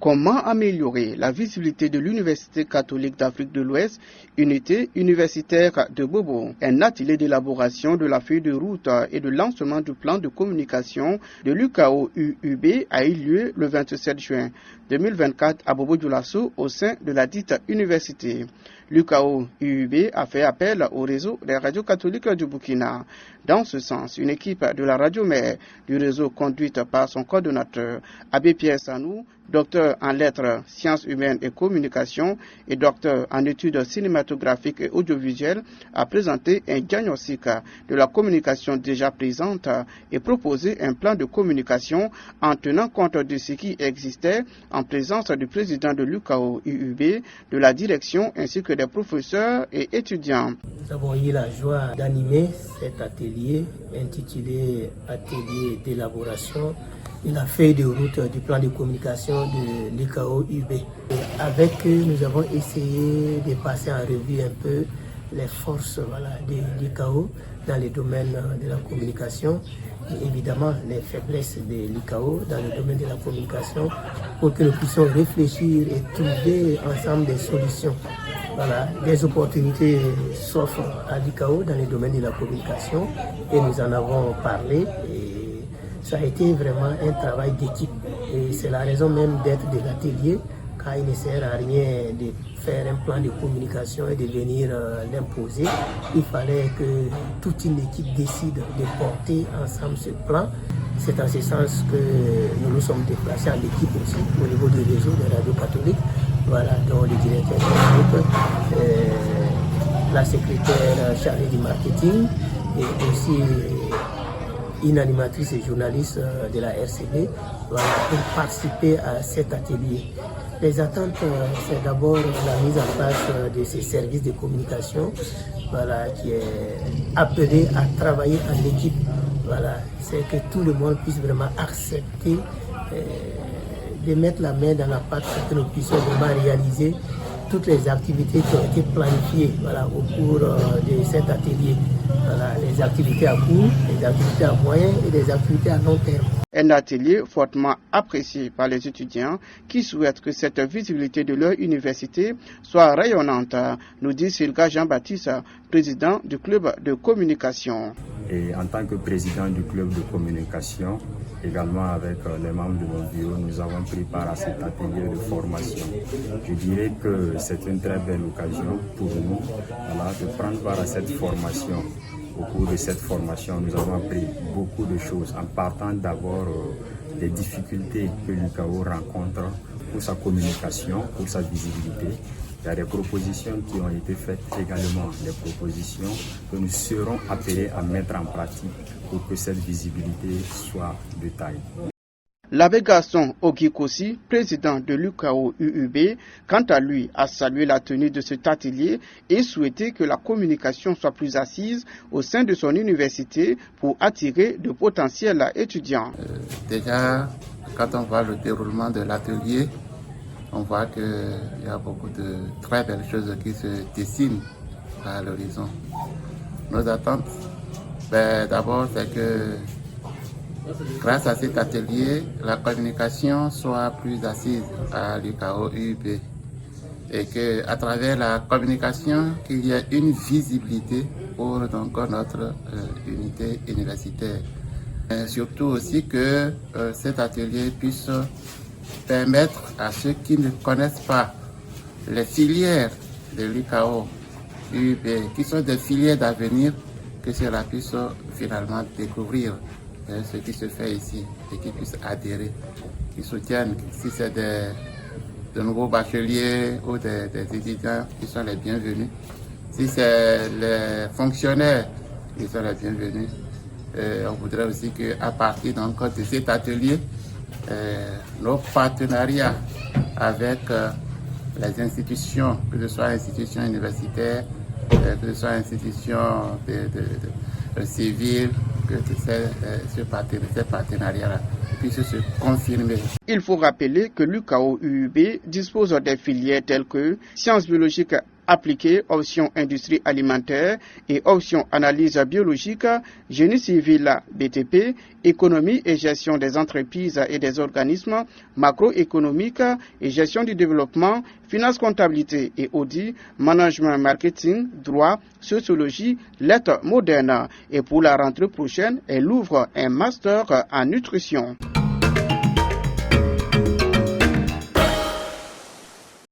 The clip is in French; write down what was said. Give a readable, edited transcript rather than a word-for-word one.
Comment améliorer la visibilité de l'Université catholique d'Afrique de l'Ouest, unité universitaire de Bobo? Un atelier d'élaboration de la feuille de route et de lancement du plan de communication de l'UKO-UUB a eu lieu le 27 juin 2024 à Bobo-Dioulasso au sein de la dite université. L'UKO-UUB a fait appel au réseau des radios catholiques du Burkina. Dans ce sens, une équipe de la radio-mère du réseau conduite par son coordonnateur, Abbé Pierre Sanou, docteur en lettres, sciences humaines et communication et docteur en études cinématographiques et audiovisuelles, a présenté un diagnostic de la communication déjà présente et proposé un plan de communication en tenant compte de ce qui existait en présence du président de l'UKO-UUB, de la direction ainsi que des professeurs et étudiants. Nous avons eu la joie d'animer cet atelier intitulé Atelier d'élaboration de la feuille de route du plan de communication de l'UKO-UB. Avec eux, nous avons essayé de passer en revue un peu les forces de l'UKO dans les domaines de la communication et évidemment les faiblesses de l'UKO dans le domaine de la communication pour que nous puissions réfléchir et trouver ensemble des solutions. Des opportunités s'offrent à l'UKO dans le domaine de la communication et nous en avons parlé. Ça a été vraiment un travail d'équipe et c'est la raison même d'être de l'atelier, car il ne sert à rien de faire un plan de communication et de venir l'imposer. Il fallait que toute une équipe décide de porter ensemble ce plan. C'est en ce sens que nous nous sommes déplacés en équipe aussi au niveau du réseau des radios catholiques, dont le directeur du groupe, la secrétaire chargée du marketing et aussi une animatrice et journaliste de la RCB pour participer à cet atelier. Les attentes, c'est d'abord la mise en place de ces services de communication qui est appelé à travailler en équipe. C'est que tout le monde puisse vraiment accepter de mettre la main dans la pâte pour que nous puissions vraiment réaliser toutes les activités qui ont été planifiées au cours de cet atelier. Les activités à court, les activités à moyen et les activités à long terme. Un atelier fortement apprécié par les étudiants qui souhaitent que cette visibilité de leur université soit rayonnante, nous dit Silga Jean-Baptiste, président du club de communication. Et en tant que président du club de communication, également avec les membres de mon bureau, nous avons pris part à cet atelier de formation. Je dirais que c'est une très belle occasion pour nous de prendre part à cette formation. Au cours de cette formation, nous avons appris beaucoup de choses en partant d'abord des difficultés que l'UKO rencontre pour sa communication, pour sa visibilité. Il y a des propositions qui ont été faites également, des propositions que nous serons appelés à mettre en pratique pour que cette visibilité soit de taille. L'abbé Gaston Ogikosi, président de l'UKO-UUB, quant à lui, a salué la tenue de cet atelier et souhaité que la communication soit plus assise au sein de son université pour attirer de potentiels étudiants. Déjà, quand on voit le déroulement de l'atelier, on voit qu'il y a beaucoup de très belles choses qui se dessinent à l'horizon. Nos attentes, d'abord, c'est que grâce à cet atelier, la communication soit plus assise à l'UKO-UUB et qu'à travers la communication, qu'il y ait une visibilité pour donc, notre unité universitaire. Et surtout aussi que cet atelier puisse permettre à ceux qui ne connaissent pas les filières de l'UKO-UUB, qui sont des filières d'avenir, que cela puisse finalement découvrir ce qui se fait ici et qu'ils puissent adhérer, qu'ils soutiennent. Si c'est de nouveaux bacheliers ou des étudiants, qui sont les bienvenus. Si c'est les fonctionnaires, qui sont les bienvenus. On voudrait aussi qu'à partir donc, de cet atelier, nos partenariats avec les institutions, que ce soit institutions universitaires, que ce soit institutions civiles, que ces partenariats-là puissent se confirmer. Il faut rappeler que l'UKO-UUB dispose des filières telles que sciences biologiques appliquée, option industrie alimentaire et option analyse biologique, génie civil BTP, économie et gestion des entreprises et des organismes, macroéconomique et gestion du développement, finance comptabilité et audit, management marketing, droit, sociologie, lettres modernes. Et pour la rentrée prochaine, elle ouvre un master en nutrition.